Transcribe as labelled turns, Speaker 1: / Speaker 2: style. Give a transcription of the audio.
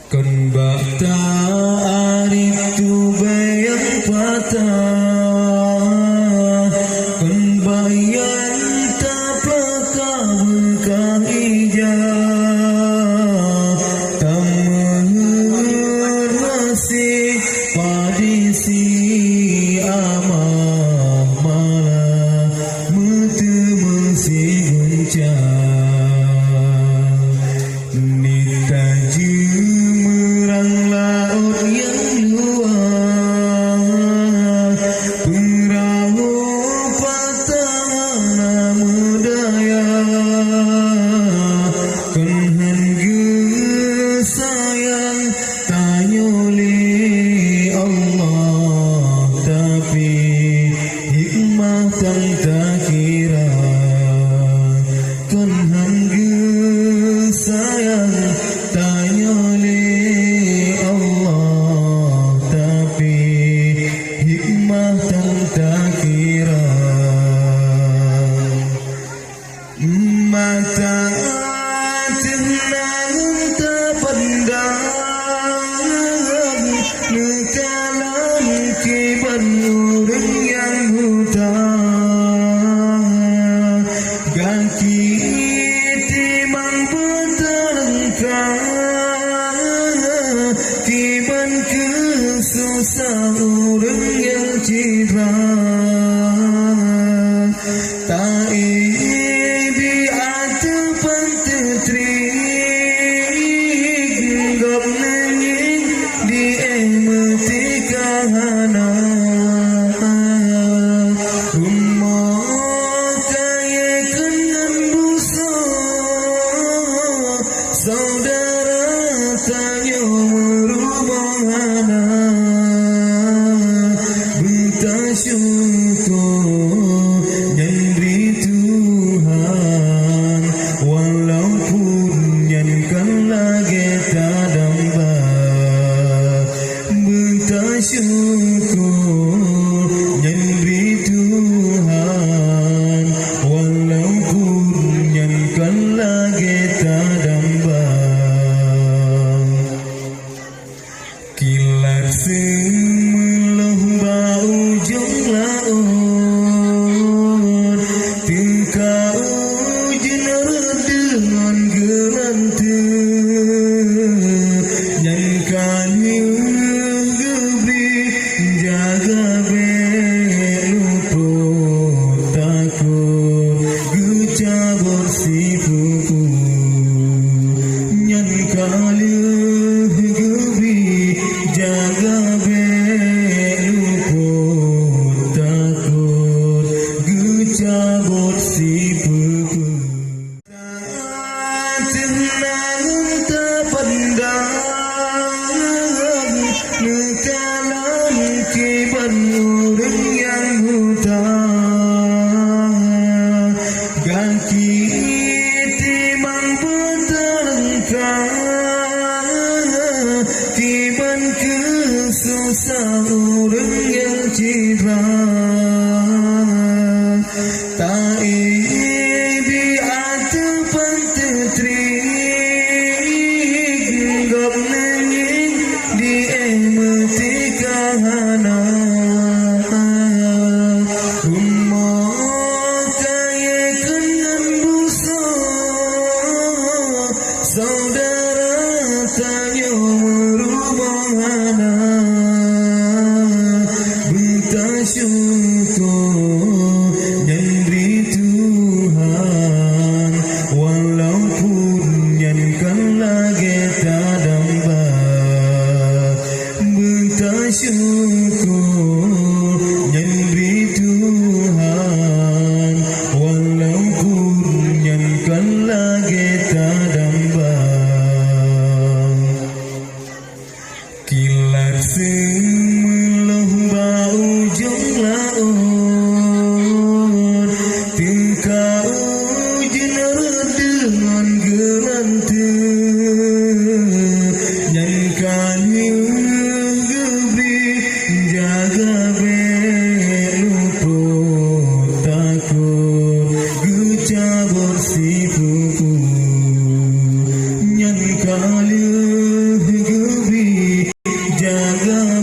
Speaker 1: Kon bakta arif tu bayang patah, kon bayang tapaka bekah ijah, tamur masih padisi amah malah mutu masih guncang. Mata tenang terpendam, nekalan kiban orang yang hutang, kaki timang berterengkang, kiban kesusah orang yang cirang, tak saudara tanya merubahana, bersyukur yang beri Tuhan, walaupun yang kan lagi tak dapat. Bersyukur yang beri Tuhan, walaupun yang kan lagi tak dapat. Kilat semelah bau jong laut, tingkah ujian dengan gerante, nyanyikan gebri jaga beluput takut gecabur si pupu, nyanyikan jaga beluput takut gecabut si pupu. Tenang terpendam, nekalan kiban orang yang hutang, kaki timang berterengkang, kiban kesusah orang yang cirang, tak di atapan tetrik, gap nanging di emeti kahana, umur kaya kenan busa, saudara tanya merubahana, bersyukur yang beri Tuhan, walaupun yang kan lagi tak dapat. Bersyukur yang beri Tuhan, walaupun yang kan lagi tak dapat. Kilat semelah bau jong laut, tingkah ujian dengan gerante, jaga